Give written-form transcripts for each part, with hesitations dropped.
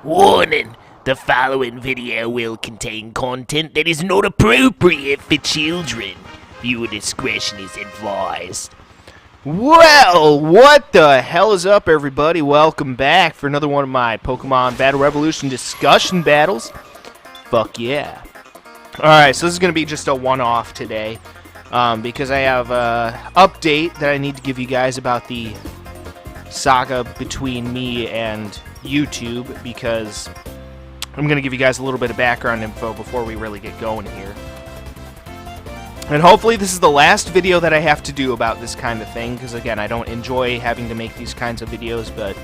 Warning! The following video will contain content that is not appropriate for children. Viewer discretion is advised. Well, what the hell is up, everybody? Welcome back for another one of my Pokemon Battle Revolution discussion battles. Fuck yeah. Alright, so this is going to be just a one-off today, because I have an update that I need to give you guys about the saga between me and YouTube, because I'm going to give you guys a little bit of background info before we really get going here. And hopefully this is the last video that I have to do about this kind of thing, because again, I don't enjoy having to make these kinds of videos, but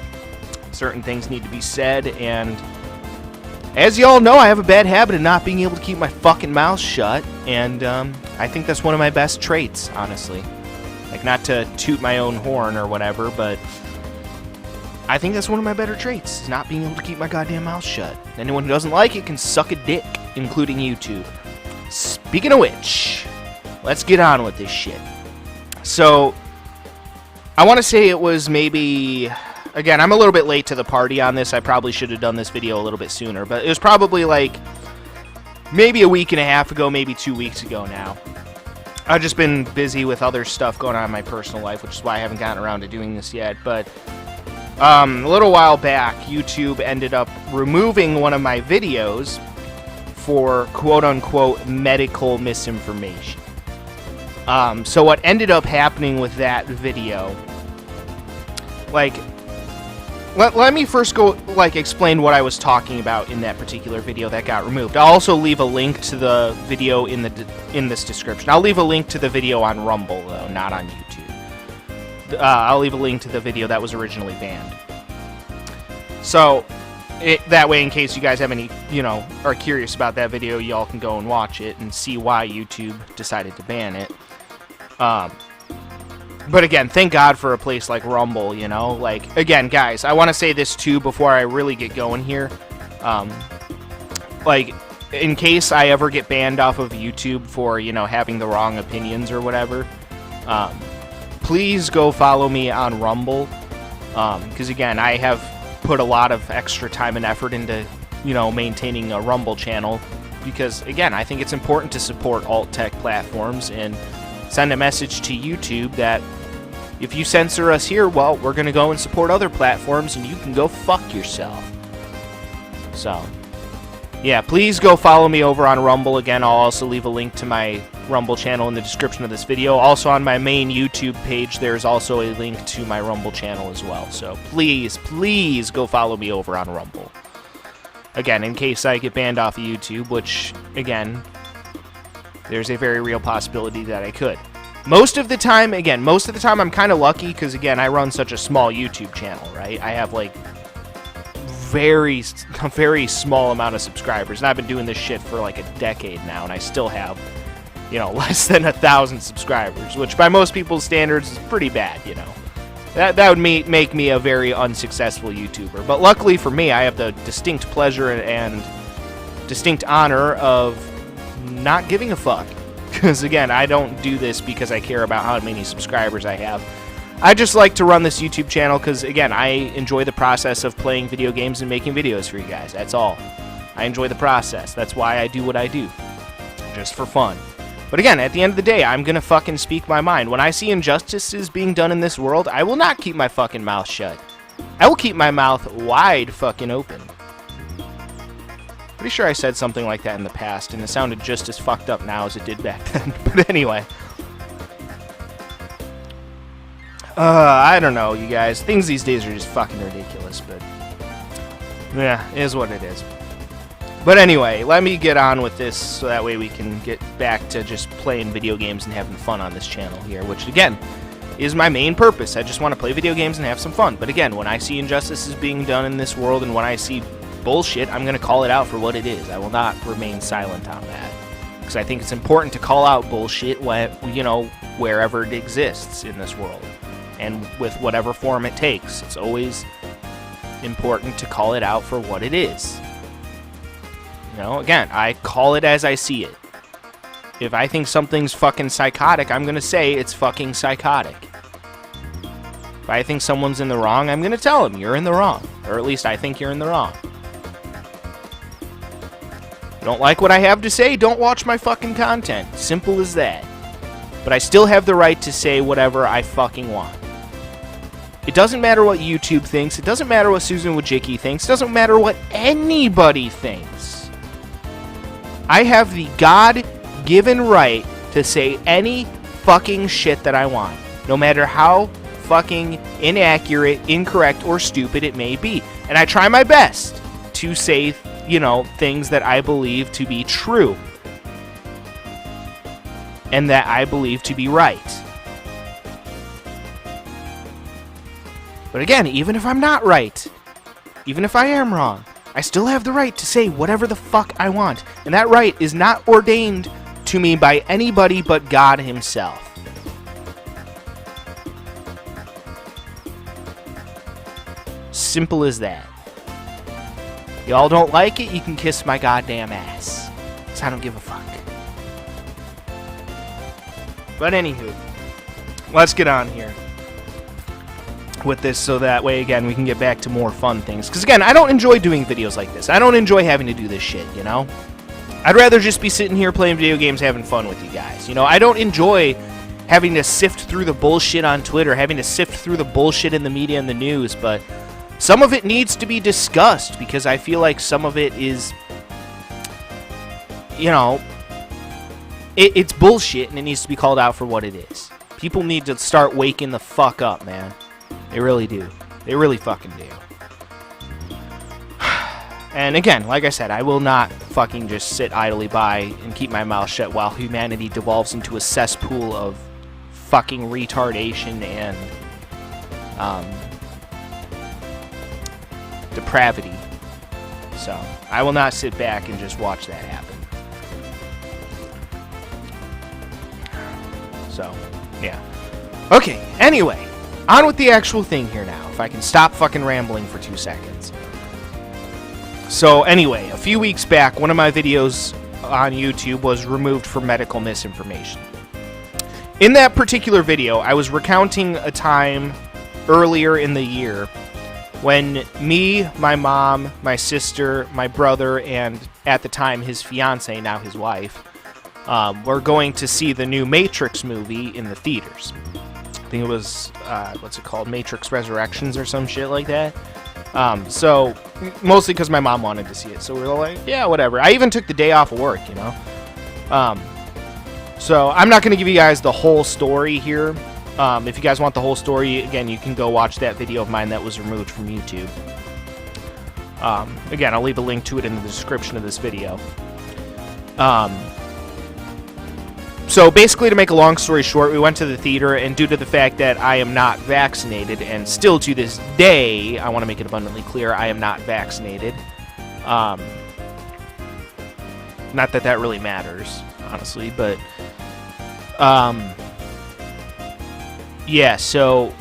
certain things need to be said, and as y'all know, I have a bad habit of not being able to keep my fucking mouth shut, and I think that's one of my best traits, honestly. Like, not to toot my own horn or whatever, but I think that's one of my better traits, is not being able to keep my goddamn mouth shut. Anyone who doesn't like it can suck a dick, including YouTube. Speaking of which, let's get on with this shit. So, I want to say it was maybe... Again, I'm a little bit late to the party on this. I probably should have done this video a little bit sooner, but it was probably like maybe a week and a half ago, maybe 2 weeks ago now. I've just been busy with other stuff going on in my personal life, which is why I haven't gotten around to doing this yet, but a little while back, YouTube ended up removing one of my videos for quote-unquote medical misinformation. So what ended up happening with that video, like, let me first go, like, explain what I was talking about in that particular video that got removed. I'll also leave a link to the video in this description. I'll leave a link to the video on Rumble, though, not on YouTube. I'll leave a link to the video that was originally banned. So, that way, in case you guys have any, are curious about that video, y'all can go and watch it and see why YouTube decided to ban it. But again, thank God for a place like Rumble, Like, again, guys, I want to say this, too, before I really get going here. Like, in case I ever get banned off of YouTube for, having the wrong opinions or whatever, please go follow me on Rumble, because, again, I have put a lot of extra time and effort into, maintaining a Rumble channel, because, again, I think it's important to support alt-tech platforms and send a message to YouTube that if you censor us here, well, we're going to go and support other platforms, and you can go fuck yourself. So, yeah, please go follow me over on Rumble. Again, I'll also leave a link to my Rumble channel in the description of this video. Also, on my main YouTube page, there's also a link to my Rumble channel as well. So, please, please go follow me over on Rumble. Again, in case I get banned off of YouTube, which, again, there's a very real possibility that I could. Most of the time, I'm kind of lucky because, again, I run such a small YouTube channel, right? I have, like, a very small amount of subscribers, and I've been doing this shit for, like, a decade now, and I still have, less than 1,000 subscribers, which by most people's standards is pretty bad, That would make me a very unsuccessful YouTuber. But luckily for me, I have the distinct pleasure and distinct honor of not giving a fuck. Because, again, I don't do this because I care about how many subscribers I have. I just like to run this YouTube channel because, again, I enjoy the process of playing video games and making videos for you guys. That's all. I enjoy the process. That's why I do what I do. Just for fun. But, again, at the end of the day, I'm going to fucking speak my mind. When I see injustices being done in this world, I will not keep my fucking mouth shut. I will keep my mouth wide fucking open. Pretty sure I said something like that in the past, and it sounded just as fucked up now as it did back then. But anyway. I don't know, you guys. Things these days are just fucking ridiculous, but... yeah, it is what it is. But anyway, let me get on with this, so that way we can get back to just playing video games and having fun on this channel here, which, again, is my main purpose. I just want to play video games and have some fun. But again, when I see injustices being done in this world, and when I see bullshit, I'm going to call it out for what it is. I will not remain silent on that. Because I think it's important to call out bullshit when, wherever it exists in this world. And with whatever form it takes. It's always important to call it out for what it is. Again, I call it as I see it. If I think something's fucking psychotic, I'm going to say it's fucking psychotic. If I think someone's in the wrong, I'm going to tell them you're in the wrong. Or at least I think you're in the wrong. Don't like what I have to say? Don't watch my fucking content. Simple as that. But I still have the right to say whatever I fucking want. It doesn't matter what YouTube thinks. It doesn't matter what Susan Wojcicki thinks. It doesn't matter what anybody thinks. I have the God-given right to say any fucking shit that I want. No matter how fucking inaccurate, incorrect, or stupid it may be. And I try my best to say, you know, things that I believe to be true. And that I believe to be right. But again, even if I'm not right, even if I am wrong, I still have the right to say whatever the fuck I want. And that right is not ordained to me by anybody but God himself. Simple as that. Y'all don't like it, you can kiss my goddamn ass. 'Cause I don't give a fuck. But anywho, let's get on here with this so that way, again, we can get back to more fun things. Because, again, I don't enjoy doing videos like this. I don't enjoy having to do this shit, you know? I'd rather just be sitting here playing video games, having fun with you guys. You know, I don't enjoy having to sift through the bullshit on Twitter, having to sift through the bullshit in the media and the news, but some of it needs to be discussed because I feel like some of it is, you know, it's bullshit and it needs to be called out for what it is. People need to start waking the fuck up, man. They really do. They really fucking do. And again, like I said, I will not fucking just sit idly by and keep my mouth shut while humanity devolves into a cesspool of fucking retardation and depravity. So, I will not sit back and just watch that happen. So, yeah. Okay, anyway, on with the actual thing here now, if I can stop fucking rambling for 2 seconds. So, anyway, a few weeks back, one of my videos on YouTube was removed for medical misinformation. In that particular video, I was recounting a time earlier in the year when me, my mom, my sister, my brother, and at the time his fiance, now his wife, were going to see the new Matrix movie in the theaters. I think it was, what's it called? Matrix Resurrections or some shit like that. So, mostly because my mom wanted to see it. So we were like, yeah, whatever. I even took the day off of work, you know. So I'm not going to give you guys the whole story here. If you guys want the whole story, again, you can go watch that video of mine that was removed from YouTube. Again, I'll leave a link to it in the description of this video. So basically, to make a long story short, we went to the theater, and due to the fact that I am not vaccinated, and still to this day, I want to make it abundantly clear, I am not vaccinated. Not that that really matters, honestly, but yeah, so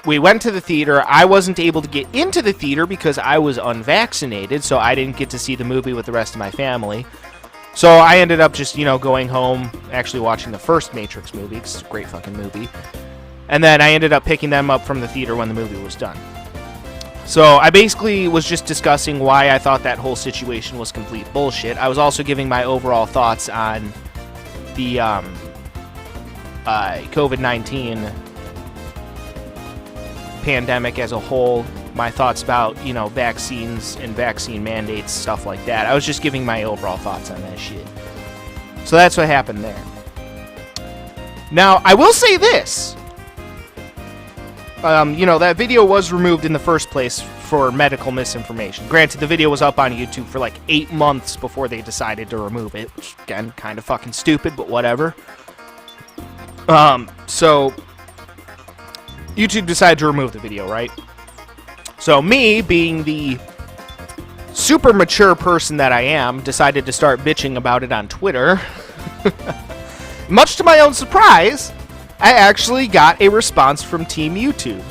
we went to the theater. I wasn't able to get into the theater because I was unvaccinated, so I didn't get to see the movie with the rest of my family. So I ended up just, you know, going home, actually watching the first Matrix movie, 'cause it's a great fucking movie. And then I ended up picking them up from the theater when the movie was done. So I basically was just discussing why I thought that whole situation was complete bullshit. I was also giving my overall thoughts on the COVID-19 pandemic as a whole, my thoughts about, you know, vaccines and vaccine mandates, stuff like that. I was just giving my overall thoughts on that shit. So that's what happened there. Now, I will say this. You know, that video was removed in the first place for medical misinformation. Granted, the video was up on YouTube for like 8 months before they decided to remove it, which, again, kind of fucking stupid, but whatever. So YouTube decided to remove the video, right? So me, being the super mature person that I am, decided to start bitching about it on Twitter. Much to my own surprise, I actually got a response from Team YouTube.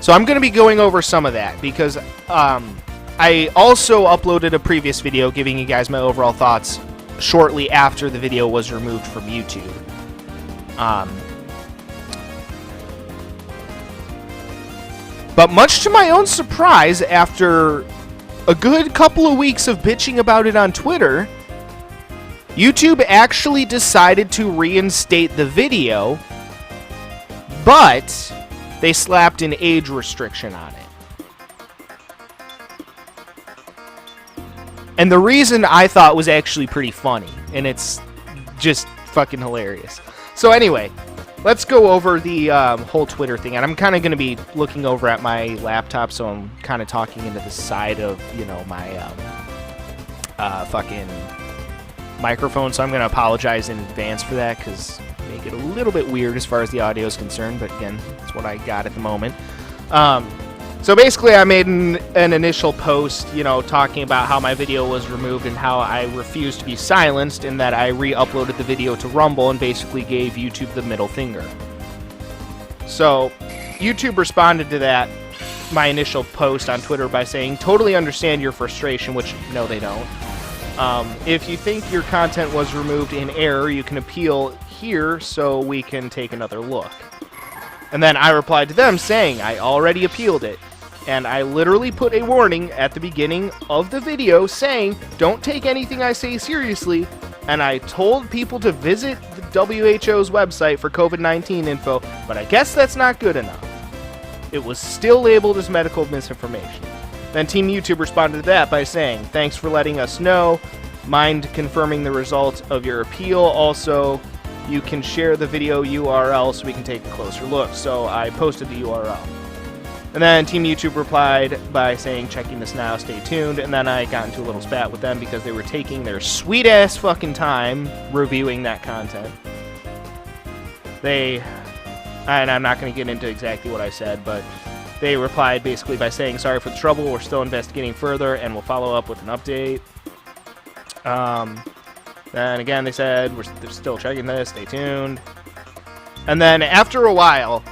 So I'm going to be going over some of that because I also uploaded a previous video giving you guys my overall thoughts shortly after the video was removed from YouTube. But much to my own surprise, after a good couple of weeks of bitching about it on Twitter, YouTube actually decided to reinstate the video, but they slapped an age restriction on it. And the reason I thought was actually pretty funny, and it's just fucking hilarious. So anyway, let's go over the whole Twitter thing, and I'm kind of going to be looking over at my laptop, so I'm kind of talking into the side of, you know, my fucking microphone, so I'm going to apologize in advance for that, because make it a little bit weird as far as the audio is concerned, but again, that's what I got at the moment. So basically, I made an initial post, you know, talking about how my video was removed and how I refused to be silenced, and that I re-uploaded the video to Rumble and basically gave YouTube the middle finger. So YouTube responded to that, my initial post on Twitter, by saying, "Totally understand your frustration," which, no, they don't. "If you think your content was removed in error, you can appeal here so we can take another look." And then I replied to them saying, "I already appealed it." And I literally put a warning at the beginning of the video saying, "Don't take anything I say seriously." And I told people to visit the WHO's website for COVID-19 info, but I guess that's not good enough. It was still labeled as medical misinformation. Then Team YouTube responded to that by saying, "Thanks for letting us know. Mind confirming the results of your appeal? Also, you can share the video URL so we can take a closer look." So I posted the URL. And then Team YouTube replied by saying, "Checking this now, stay tuned." And then I got into a little spat with them because they were taking their sweet-ass fucking time reviewing that content. And I'm not going to get into exactly what I said, but they replied basically by saying, "Sorry for the trouble, we're still investigating further, and we'll follow up with an update." Then again, they said, they're still checking this, stay tuned. And then after a while,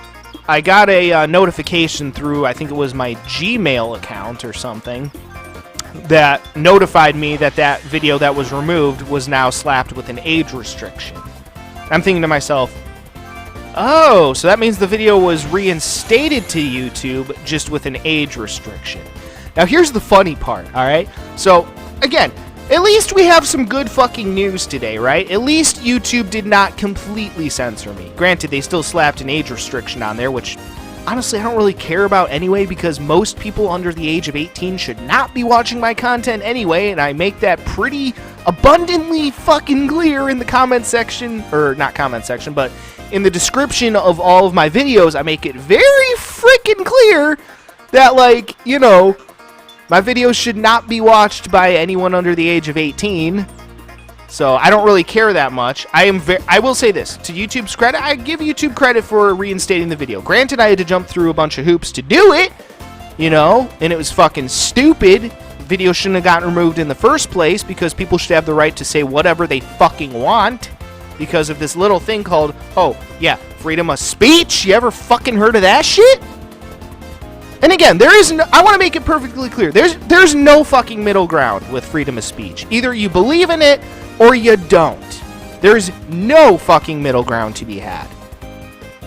I got a notification through, I think it was my Gmail account or something, that notified me that that video that was removed was now slapped with an age restriction. I'm thinking to myself, oh, so that means the video was reinstated to YouTube just with an age restriction. Now here's the funny part, alright? So, again, at least we have some good fucking news today, right? At least YouTube did not completely censor me. Granted, they still slapped an age restriction on there, which honestly I don't really care about anyway, because most people under the age of 18 should not be watching my content anyway, and I make that pretty abundantly fucking clear in the comment section, or not comment section, but in the description of all of my videos. I make it very freaking clear that, like, you know, my videos should not be watched by anyone under the age of 18, so I don't really care that much. I will say this, to YouTube's credit, I give YouTube credit for reinstating the video. Granted, I had to jump through a bunch of hoops to do it, you know, and it was fucking stupid. Video shouldn't have gotten removed in the first place, because people should have the right to say whatever they fucking want, because of this little thing called, oh, yeah, freedom of speech. You ever fucking heard of that shit? And again, there is no, I want to make it perfectly clear. There's no fucking middle ground with freedom of speech. Either you believe in it or you don't. There's no fucking middle ground to be had.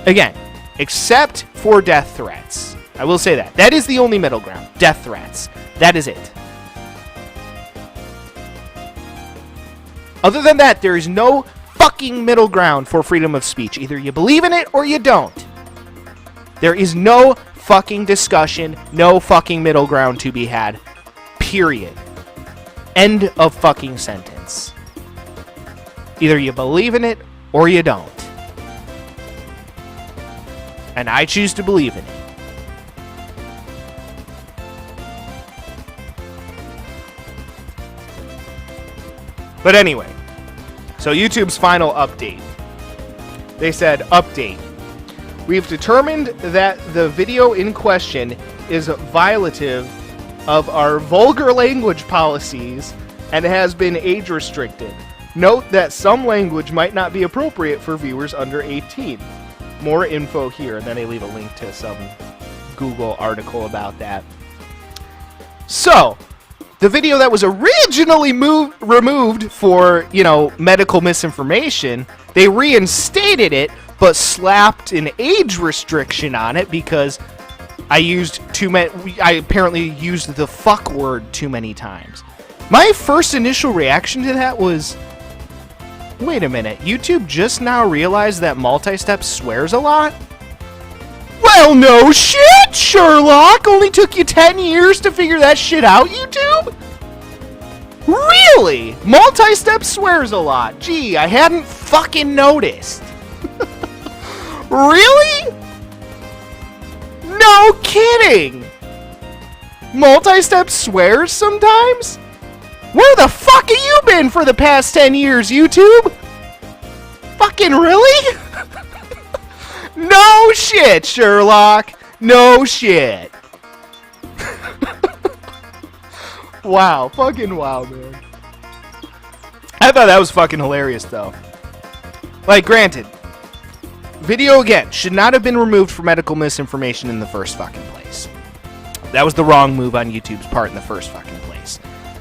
Again, except for death threats. I will say that. That is the only middle ground. Death threats. That is it. Other than that, there is no fucking middle ground for freedom of speech. Either you believe in it or you don't. There is no fucking discussion, no fucking middle ground to be had. Period. End of fucking sentence. Either you believe in it or you don't. And I choose to believe in it. But anyway, so YouTube's final update. They said, update. We've determined that the video in question is violative of our vulgar language policies and has been age restricted. Note that some language might not be appropriate for viewers under 18. More info here, and then they leave a link to some Google article about that. So, the video that was originally removed for, you know, medical misinformation, they reinstated it, but slapped an age restriction on it because I apparently used the fuck word too many times. My first initial reaction to that was, wait a minute, YouTube just now realized that multi-step swears a lot? Well, no shit, Sherlock! Only took you 10 years to figure that shit out, YouTube? Really? Multi-step swears a lot. Gee, I hadn't fucking noticed. Really? No kidding! Multi-step swears sometimes? Where the fuck have you been for the past 10 years, YouTube? Fucking really? No shit, Sherlock. No shit. Wow, fucking wow, man. I thought that was fucking hilarious, though. Like, granted, video, again, should not have been removed for medical misinformation in the first fucking place. That was the wrong move on YouTube's part in the first fucking place.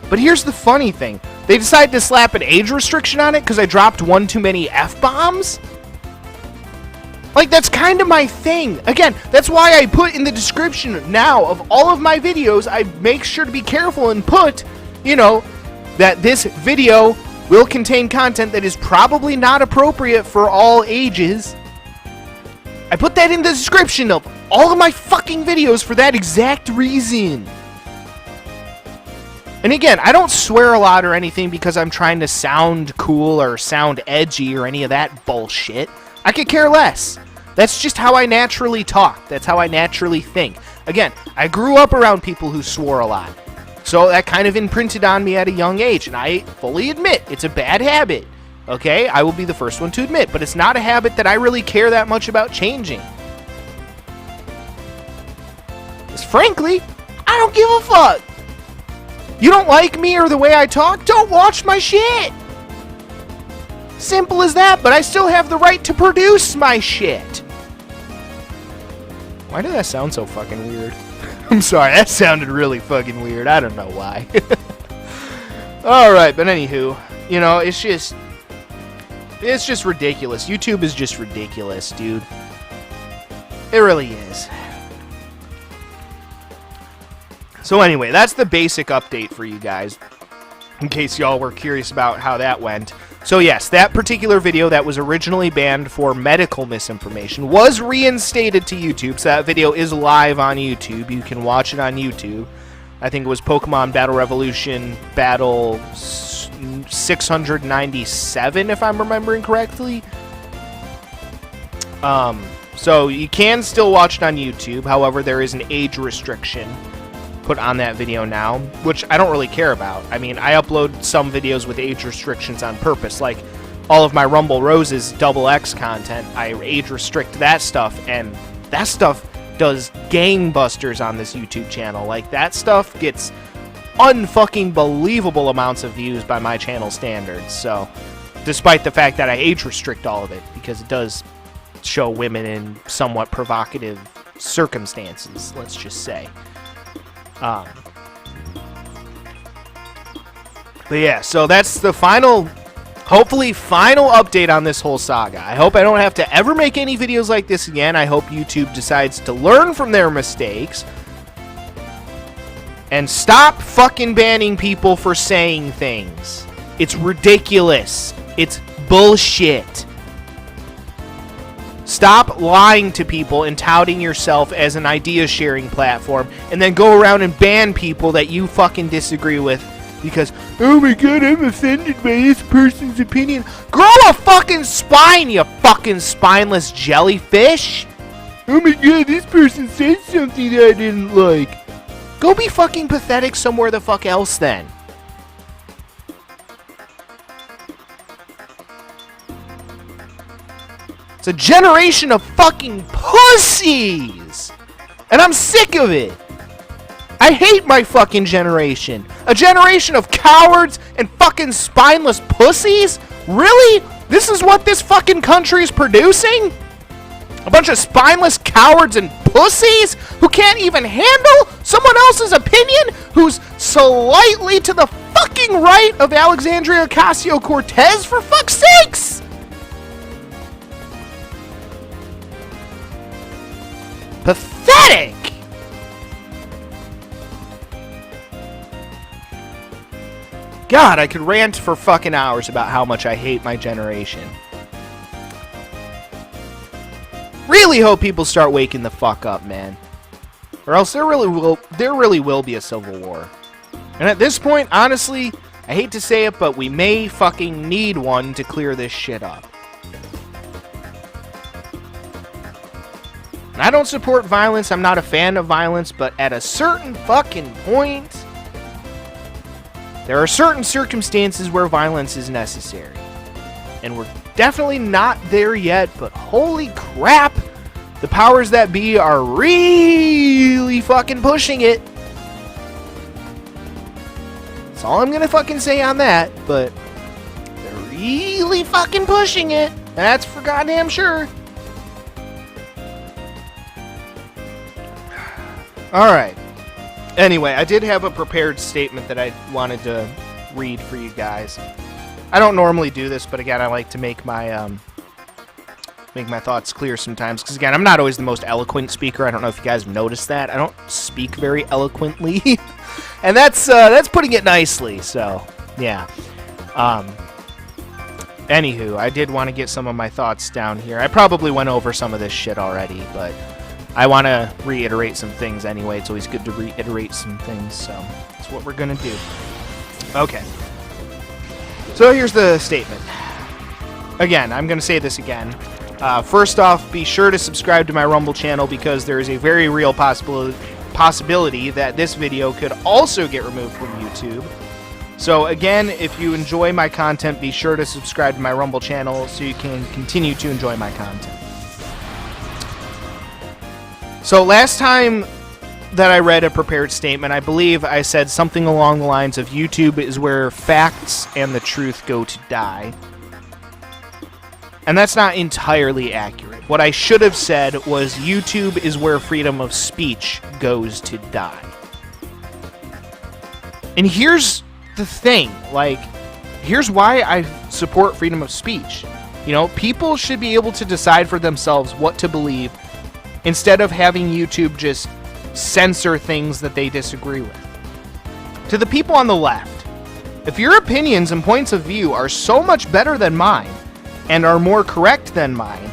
But here's the funny thing. They decided to slap an age restriction on it because I dropped one too many F-bombs? Like, that's kind of my thing. Again, that's why I put in the description now of all of my videos, I make sure to be careful and put, you know, that this video will contain content that is probably not appropriate for all ages. I put that in the description of all of my fucking videos for that exact reason. And again, I don't swear a lot or anything because I'm trying to sound cool or sound edgy or any of that bullshit. I could care less. That's just how I naturally talk. That's how I naturally think. Again, I grew up around people who swore a lot. So that kind of imprinted on me at a young age. And I fully admit, it's a bad habit. Okay? I will be the first one to admit. But it's not a habit that I really care that much about changing. Because frankly, I don't give a fuck. You don't like me or the way I talk? Don't watch my shit. Simple as that, but I still have the right to produce my shit. Why did that sound so fucking weird? I'm sorry, that sounded really fucking weird. I don't know why. Alright, but anywho, you know, it's just ridiculous. YouTube is just ridiculous, dude. It really is. So anyway, that's the basic update for you guys, in case y'all were curious about how that went. So yes, that particular video that was originally banned for medical misinformation was reinstated to YouTube, so that video is live on YouTube. You can watch it on YouTube. I think it was Pokemon Battle Revolution Battle 697, if I'm remembering correctly. So you can still watch it on YouTube, however, there is an age restriction put on that video now, which I don't really care about. I mean, I upload some videos with age restrictions on purpose, like all of my Rumble Roses XX content. I age restrict that stuff, and that stuff does gangbusters on this YouTube channel. Like, that stuff gets unfucking believable amounts of views by my channel standards. So, despite the fact that I age restrict all of it, because it does show women in somewhat provocative circumstances, let's just say. But yeah, so that's the final, hopefully final update on this whole saga. I hope I don't have to ever make any videos like this again. I hope YouTube decides to learn from their mistakes and stop fucking banning people for saying things. It's ridiculous. It's bullshit. Stop lying to people and touting yourself as an idea-sharing platform, and then go around and ban people that you fucking disagree with because, oh my god, I'm offended by this person's opinion. Grow a fucking spine, you fucking spineless jellyfish! Oh my god, this person said something that I didn't like. Go be fucking pathetic somewhere the fuck else then. It's a generation of fucking pussies! And I'm sick of it! I hate my fucking generation! A generation of cowards and fucking spineless pussies? Really? This is what this fucking country is producing? A bunch of spineless cowards and pussies who can't even handle someone else's opinion, who's slightly to the fucking right of Alexandria Ocasio-Cortez, for fuck's sakes! Pathetic! God, I could rant for fucking hours about how much I hate my generation. Really hope people start waking the fuck up, man. Or else there really will be a civil war. And at this point, honestly, I hate to say it, but we may fucking need one to clear this shit up. I don't support violence, I'm not a fan of violence, but at a certain fucking point, there are certain circumstances where violence is necessary. And we're definitely not there yet, but holy crap, the powers that be are really fucking pushing it. That's all I'm gonna fucking say on that, but they're really fucking pushing it. That's for goddamn sure. Alright. Anyway, I did have a prepared statement that I wanted to read for you guys. I don't normally do this, but again, I like to make my thoughts clear sometimes. Because again, I'm not always the most eloquent speaker. I don't know if you guys have noticed that. I don't speak very eloquently. And that's putting it nicely, so, yeah. Anywho, I did want to get some of my thoughts down here. I probably went over some of this shit already, but I want to reiterate some things anyway. It's always good to reiterate some things, so that's what we're going to do. Okay. So here's the statement. Again, I'm going to say this again. First off, be sure to subscribe to my Rumble channel because there is a very real possibility that this video could also get removed from YouTube. So again, if you enjoy my content, be sure to subscribe to my Rumble channel so you can continue to enjoy my content. So last time that I read a prepared statement, I believe I said something along the lines of YouTube is where facts and the truth go to die. And that's not entirely accurate. What I should have said was YouTube is where freedom of speech goes to die. And here's the thing, like, here's why I support freedom of speech. You know, people should be able to decide for themselves what to believe instead of having YouTube just censor things that they disagree with. To the people on the left, if your opinions and points of view are so much better than mine, and are more correct than mine,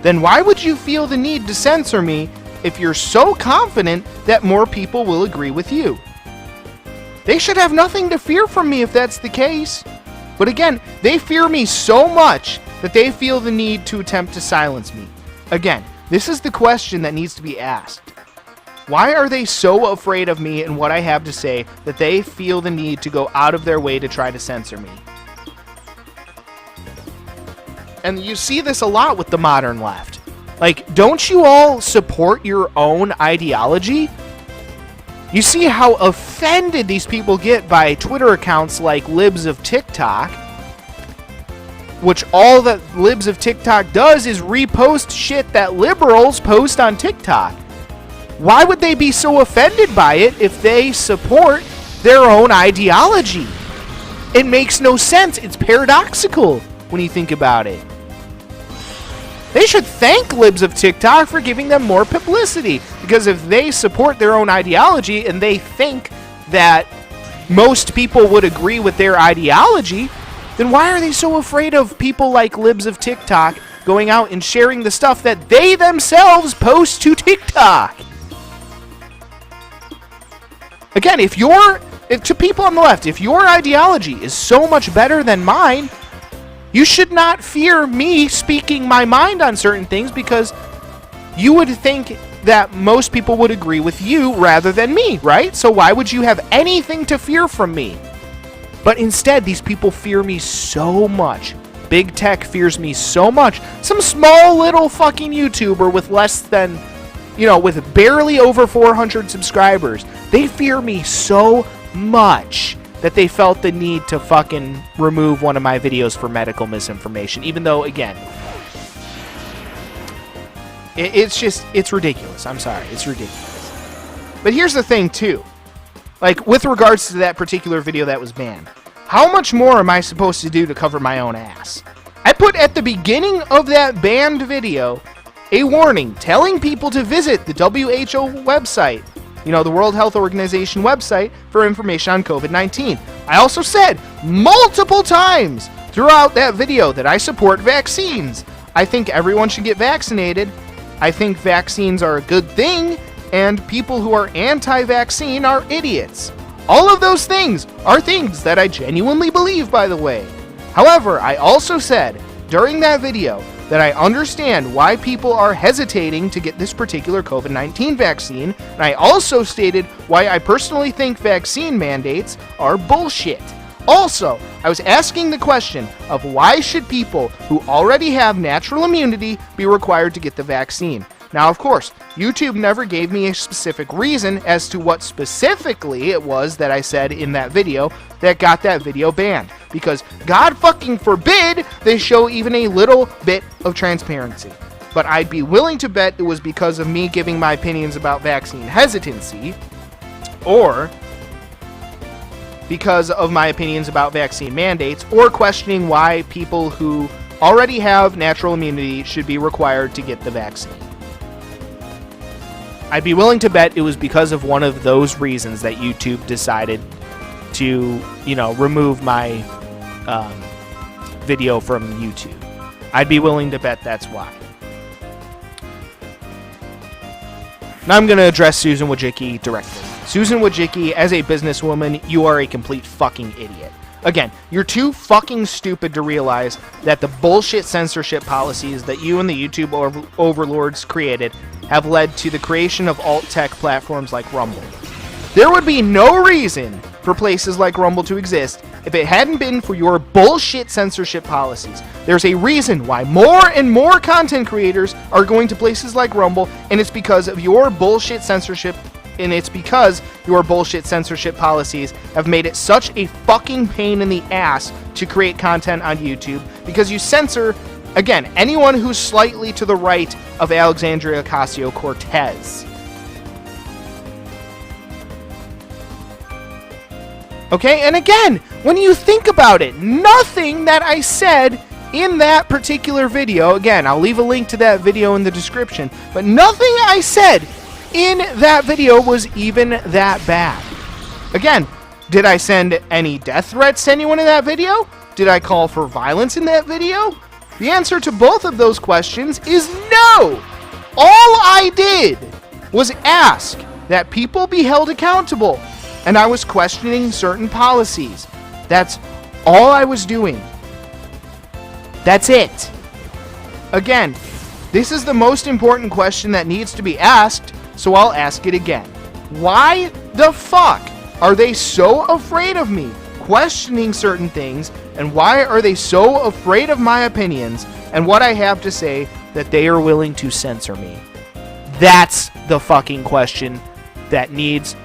then why would you feel the need to censor me if you're so confident that more people will agree with you? They should have nothing to fear from me if that's the case. But again, they fear me so much that they feel the need to attempt to silence me. Again, this is the question that needs to be asked. Why are they so afraid of me and what I have to say that they feel the need to go out of their way to try to censor me? And you see this a lot with the modern left. Like, don't you all support your own ideology? You see how offended these people get by Twitter accounts like Libs of TikTok, which all that Libs of TikTok does is repost shit that liberals post on TikTok. Why would they be so offended by it if they support their own ideology? It makes no sense. It's paradoxical when you think about it. They should thank Libs of TikTok for giving them more publicity, because if they support their own ideology and they think that most people would agree with their ideology, then why are they so afraid of people like Libs of TikTok going out and sharing the stuff that they themselves post to TikTok? Again, to people on the left, if your ideology is so much better than mine, you should not fear me speaking my mind on certain things because you would think that most people would agree with you rather than me, right? So why would you have anything to fear from me? But instead, these people fear me so much. Big tech fears me so much. Some small little fucking YouTuber with less than, with barely over 400 subscribers, they fear me so much that they felt the need to fucking remove one of my videos for medical misinformation, even though, again, it's ridiculous. I'm sorry, it's ridiculous. But here's the thing, too. Like, with regards to that particular video that was banned, how much more am I supposed to do to cover my own ass? I put at the beginning of that banned video a warning telling people to visit the WHO website, the World Health Organization website, for information on COVID-19. I also said, multiple times throughout that video that I support vaccines. I think everyone should get vaccinated. I think vaccines are a good thing, and people who are anti-vaccine are idiots. All of those things are things that I genuinely believe, by the way. However, I also said during that video that I understand why people are hesitating to get this particular COVID-19 vaccine, and I also stated why I personally think vaccine mandates are bullshit. Also, I was asking the question of why should people who already have natural immunity be required to get the vaccine? Now, of course, YouTube never gave me a specific reason as to what specifically it was that I said in that video that got that video banned. Because God fucking forbid they show even a little bit of transparency. But I'd be willing to bet it was because of me giving my opinions about vaccine hesitancy, or because of my opinions about vaccine mandates, or questioning why people who already have natural immunity should be required to get the vaccine. I'd be willing to bet it was because of one of those reasons that YouTube decided to, remove my video from YouTube. I'd be willing to bet that's why. Now I'm going to address Susan Wojcicki directly. Susan Wojcicki, as a businesswoman, you are a complete fucking idiot. Again, you're too fucking stupid to realize that the bullshit censorship policies that you and the YouTube overlords created have led to the creation of alt-tech platforms like Rumble. There would be no reason for places like Rumble to exist if it hadn't been for your bullshit censorship policies. There's a reason why more and more content creators are going to places like Rumble, and it's because of your bullshit censorship. And it's because your bullshit censorship policies have made it such a fucking pain in the ass to create content on YouTube, because you censor, again, anyone who's slightly to the right of Alexandria Ocasio-Cortez. Okay, and again, when you think about it, nothing that I said in that particular video, again, I'll leave a link to that video in the description, but nothing I said in that video was even that bad. Again, did I send any death threats to anyone in that video? Did I call for violence in that video? The answer to both of those questions is no! All I did was ask that people be held accountable, and I was questioning certain policies. That's all I was doing. That's it. Again, this is the most important question that needs to be asked, so I'll ask it again. Why the fuck are they so afraid of me questioning certain things, and why are they so afraid of my opinions and what I have to say that they are willing to censor me? That's the fucking question that needs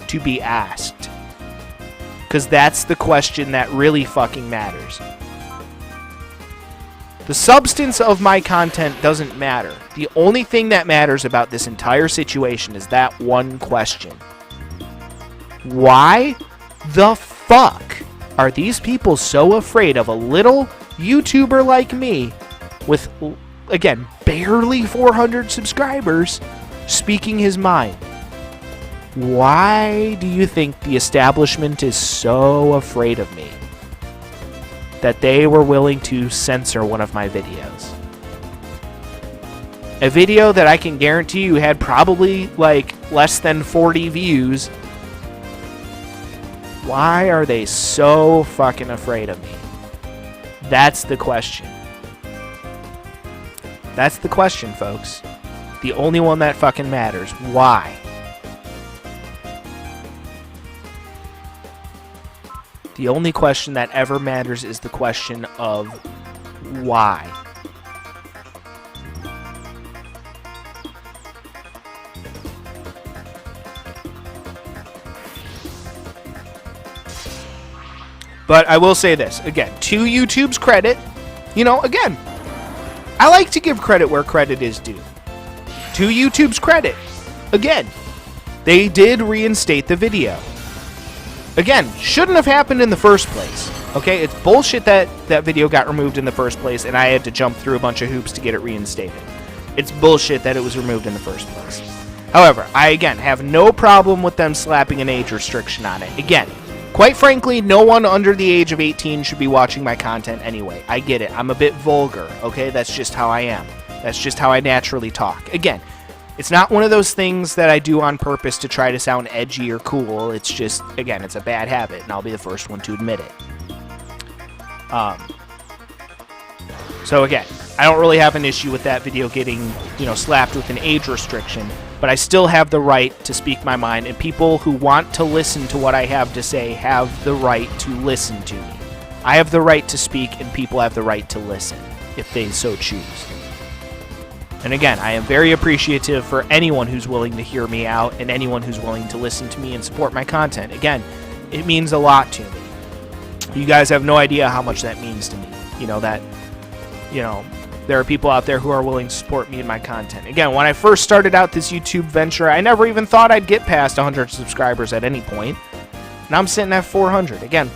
to be asked. Because that's the question that really fucking matters. The substance of my content doesn't matter. The only thing that matters about this entire situation is that one question. Why the fuck are these people so afraid of a little YouTuber like me with, again, barely 400 subscribers speaking his mind? Why do you think the establishment is so afraid of me that they were willing to censor one of my videos? A video that I can guarantee you had probably like less than 40 views. Why are they so fucking afraid of me? That's the question. That's the question, folks. The only one that fucking matters. Why? The only question that ever matters is the question of why. But I will say this, again, to YouTube's credit, again, I like to give credit where credit is due. To YouTube's credit, again, they did reinstate the video. Again, shouldn't have happened in the first place. Okay, it's bullshit that that video got removed in the first place and I had to jump through a bunch of hoops to get it reinstated. It's bullshit that it was removed in the first place. However, I, again, have no problem with them slapping an age restriction on it. Again, Quite frankly, no one under the age of 18 should be watching my content anyway. I get it. I'm a bit vulgar, okay? That's just how I am. That's just how I naturally talk. Again, it's not one of those things that I do on purpose to try to sound edgy or cool. It's just, again, it's a bad habit, and I'll be the first one to admit it. So again, I don't really have an issue with that video getting, slapped with an age restriction, but I still have the right to speak my mind, and people who want to listen to what I have to say have the right to listen to me. I have the right to speak, and people have the right to listen, if they so choose. And again, I am very appreciative for anyone who's willing to hear me out, and anyone who's willing to listen to me and support my content. Again, it means a lot to me. You guys have no idea how much that means to me. There are people out there who are willing to support me and my content. Again, when I first started out this YouTube venture, I never even thought I'd get past 100 subscribers at any point. Now I'm sitting at 400. Again,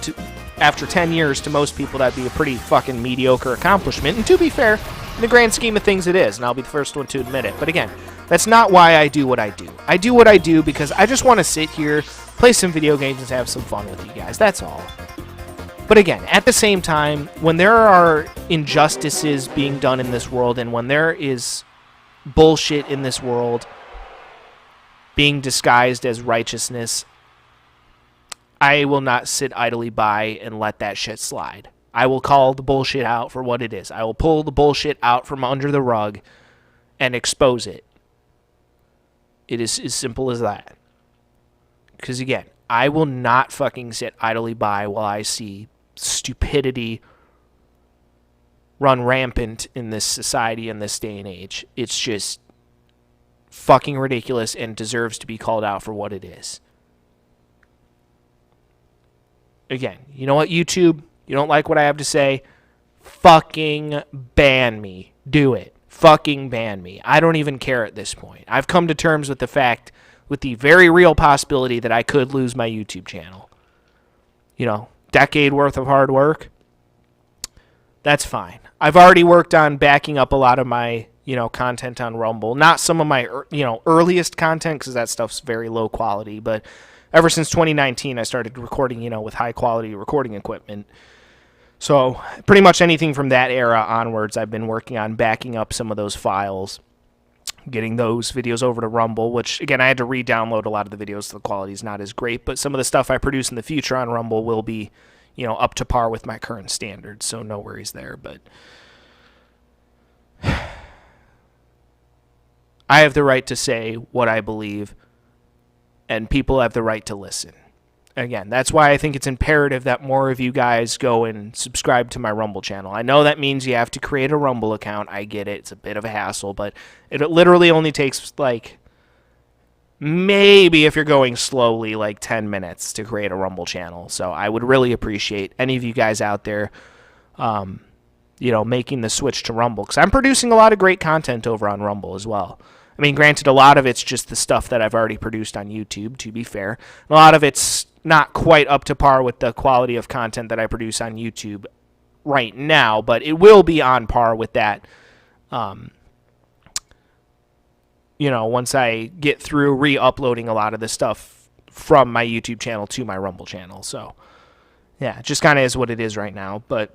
after 10 years, to most people, that'd be a pretty fucking mediocre accomplishment. And to be fair, in the grand scheme of things, it is. And I'll be the first one to admit it. But again, that's not why I do what I do. I do what I do because I just want to sit here, play some video games, and have some fun with you guys. That's all. But again, at the same time, when there are injustices being done in this world, and when there is bullshit in this world being disguised as righteousness, I will not sit idly by and let that shit slide. I will call the bullshit out for what it is. I will pull the bullshit out from under the rug and expose it. It is as simple as that. Because again, I will not fucking sit idly by while I see stupidity run rampant in this society in this day and age. It's just fucking ridiculous and deserves to be called out for what it is. Again, you know what, YouTube? You don't like what I have to say? Fucking ban me. Do it. Fucking ban me. I don't even care at this point. I've come to terms with the very real possibility that I could lose my YouTube channel. Decade worth of hard work. That's fine. I've already worked on backing up a lot of my, content on Rumble. Not some of my, earliest content, because that stuff's very low quality, but ever since 2019, I started recording, with high quality recording equipment. So pretty much anything from that era onwards, I've been working on backing up some of those files, getting those videos over to Rumble, which, again, I had to re-download a lot of the videos, so the quality is not as great, but some of the stuff I produce in the future on Rumble will be, up to par with my current standards, so no worries there, but I have the right to say what I believe, and people have the right to listen. Again, that's why I think it's imperative that more of you guys go and subscribe to my Rumble channel. I know that means you have to create a Rumble account. I get it. It's a bit of a hassle, but it literally only takes, maybe if you're going slowly, 10 minutes to create a Rumble channel. So I would really appreciate any of you guys out there, making the switch to Rumble, because I'm producing a lot of great content over on Rumble as well. I mean, granted, a lot of it's just the stuff that I've already produced on YouTube, to be fair. A lot of it's not quite up to par with the quality of content that I produce on YouTube right now, but it will be on par with that, once I get through re-uploading a lot of the stuff from my YouTube channel to my Rumble channel. So, yeah, it just kind of is what it is right now. But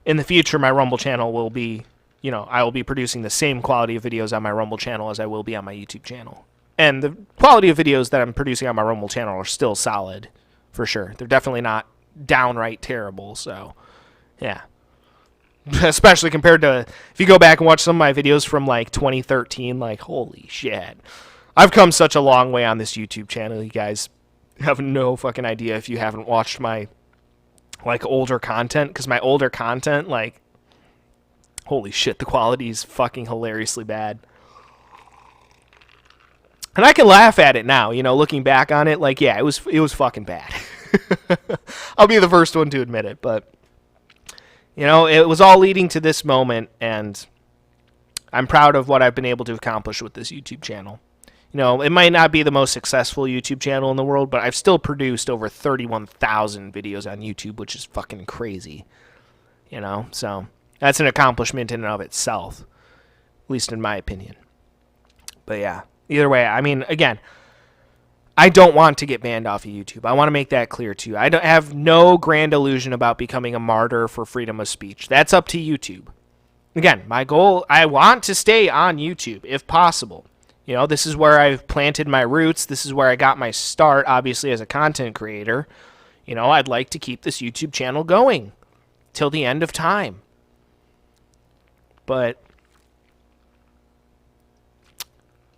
in the future, my Rumble channel will be, I will be producing the same quality of videos on my Rumble channel as I will be on my YouTube channel. And the quality of videos that I'm producing on my Rumble channel are still solid, for sure. They're definitely not downright terrible, so, yeah. Especially compared to, if you go back and watch some of my videos from, 2013, holy shit. I've come such a long way on this YouTube channel, you guys have no fucking idea if you haven't watched my, older content, because my older content, holy shit, the quality is fucking hilariously bad. And I can laugh at it now, looking back on it, yeah, it was fucking bad. I'll be the first one to admit it, but, it was all leading to this moment, and I'm proud of what I've been able to accomplish with this YouTube channel. It might not be the most successful YouTube channel in the world, but I've still produced over 31,000 videos on YouTube, which is fucking crazy, so that's an accomplishment in and of itself, at least in my opinion. But yeah. Either way, I mean, again, I don't want to get banned off of YouTube. I want to make that clear to you. I don't have no grand illusion about becoming a martyr for freedom of speech. That's up to YouTube. Again, my goal, I want to stay on YouTube if possible. You know, this is where I've planted my roots. This is where I got my start, obviously, as a content creator. You know, I'd like to keep this YouTube channel going till the end of time. But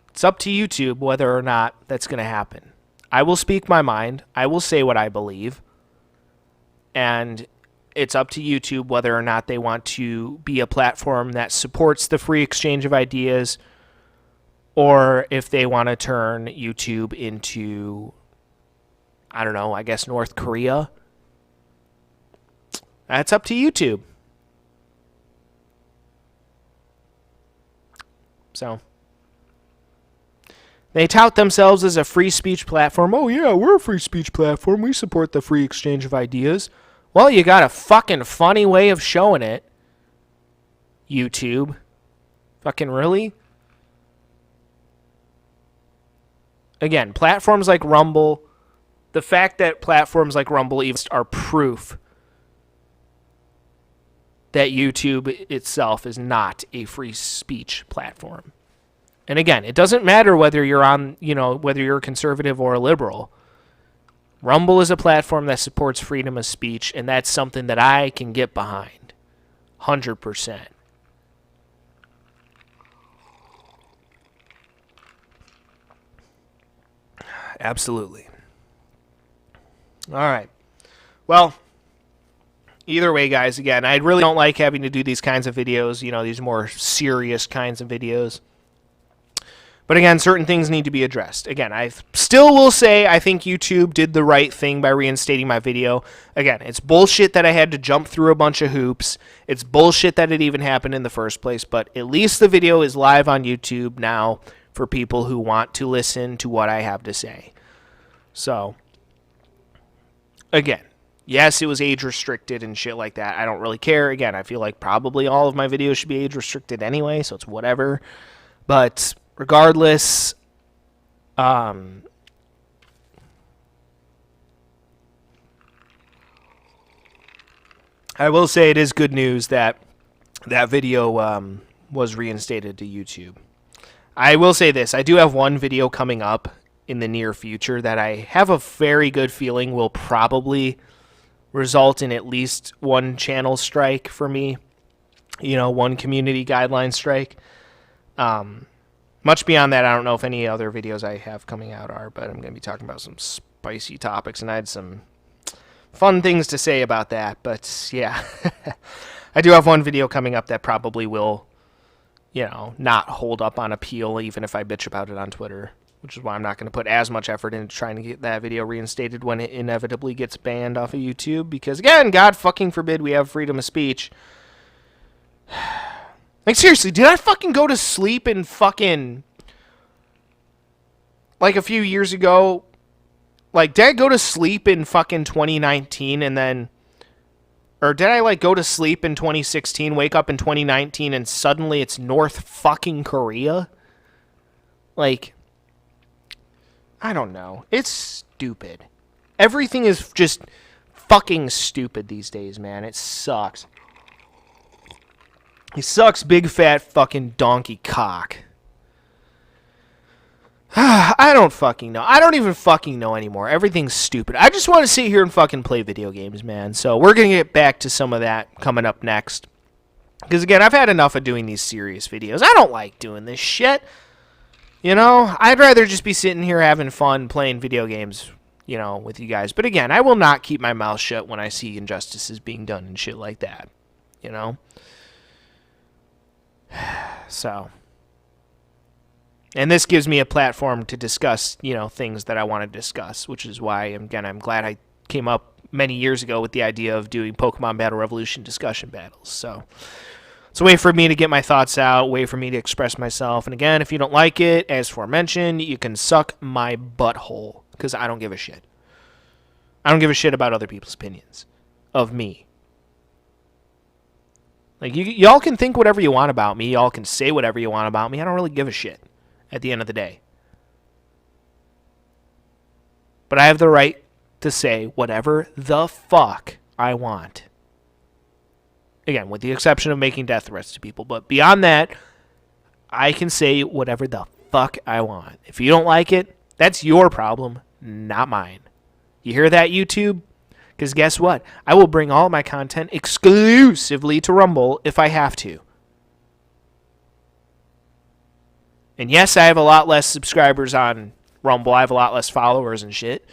it's up to YouTube whether or not that's going to happen. I will speak my mind. I will say what I believe. And it's up to YouTube whether or not they want to be a platform that supports the free exchange of ideas, or if they want to turn YouTube into, I don't know, I guess North Korea. That's up to YouTube. So they tout themselves as a free speech platform. Oh yeah, we're a free speech platform. We support the free exchange of ideas. Well, you got a fucking funny way of showing it, YouTube. Fucking really? Again, platforms like Rumble, the fact that platforms like Rumble even are proof that YouTube itself is not a free speech platform. And again, it doesn't matter whether you're on, you know, whether you're a conservative or a liberal. Rumble is a platform that supports freedom of speech, and that's something that I can get behind. 100%. Absolutely. All right. Well, either way, guys, again, I really don't like having to do these kinds of videos, you know, these more serious kinds of videos. But again, certain things need to be addressed. Again, I still will say I think YouTube did the right thing by reinstating my video. Again, it's bullshit that I had to jump through a bunch of hoops. It's bullshit that it even happened in the first place. But at least the video is live on YouTube now for people who want to listen to what I have to say. So, again, yes, it was age restricted and shit like that. I don't really care. Again, I feel like probably all of my videos should be age restricted anyway, so it's whatever. But regardless, I will say it is good news that that video was reinstated to YouTube. I will say this. I do have one video coming up in the near future that I have a very good feeling will probably result in at least one channel strike for me. You know, one community guideline strike. Much beyond that, I don't know if any other videos I have coming out are, but I'm going to be talking about some spicy topics, and I had some fun things to say about that. But, yeah, I do have one video coming up that probably will, you know, not hold up on appeal, even if I bitch about it on Twitter, which is why I'm not going to put as much effort into trying to get that video reinstated when it inevitably gets banned off of YouTube, because, again, God fucking forbid we have freedom of speech. Like, seriously, did I fucking go to sleep in fucking, like, a few years ago? Like, did I go to sleep in fucking 2019 and then, or did I, like, go to sleep in 2016, wake up in 2019, and suddenly it's North fucking Korea? Like, I don't know. It's stupid. Everything is just fucking stupid these days, man. It sucks. He sucks big fat fucking donkey cock. I don't fucking know. I don't even fucking know anymore. Everything's stupid. I just want to sit here and fucking play video games, man. So we're going to get back to some of that coming up next. Because, again, I've had enough of doing these serious videos. I don't like doing this shit. You know, I'd rather just be sitting here having fun playing video games, you know, with you guys. But, again, I will not keep my mouth shut when I see injustices being done and shit like that. You know? So, and this gives me a platform to discuss, you know, things that I want to discuss, which is why, again, I'm glad I came up many years ago with the idea of doing Pokemon Battle Revolution discussion battles. So, it's a way for me to get my thoughts out, a way for me to express myself. And again, if you don't like it, as aforementioned, you can suck my butthole, because I don't give a shit. I don't give a shit about other people's opinions of me. Like, y'all can think whatever you want about me. Y'all can say whatever you want about me. I don't really give a shit at the end of the day. But I have the right to say whatever the fuck I want. Again, with the exception of making death threats to people. But beyond that, I can say whatever the fuck I want. If you don't like it, that's your problem, not mine. You hear that, YouTube? Because guess what? I will bring all my content exclusively to Rumble if I have to. And yes, I have a lot less subscribers on Rumble. I have a lot less followers and shit.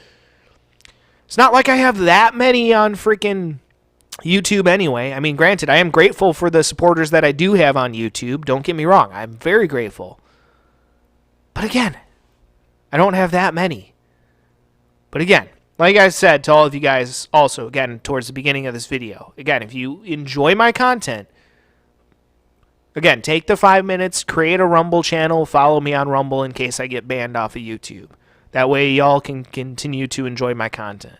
It's not like I have that many on freaking YouTube anyway. I mean, granted, I am grateful for the supporters that I do have on YouTube. Don't get me wrong. I'm very grateful. But again, I don't have that many. But again, like I said to all of you guys also, again, towards the beginning of this video, again, if you enjoy my content, again, take the 5 minutes, create a Rumble channel, follow me on Rumble in case I get banned off of YouTube. That way y'all can continue to enjoy my content.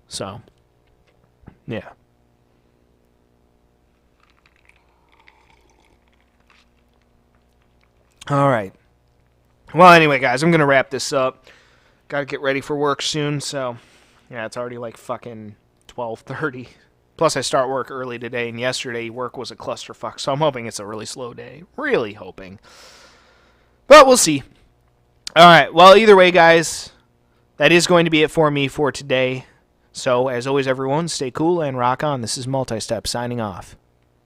So, yeah. All right. Well, anyway, guys, I'm going to wrap this up. Got to get ready for work soon, so yeah, it's already like fucking 12:30. Plus, I start work early today, and yesterday work was a clusterfuck, so I'm hoping it's a really slow day. Really hoping. But we'll see. All right, well, either way, guys, that is going to be it for me for today. So, as always, everyone, stay cool and rock on. This is Multi-Step signing off.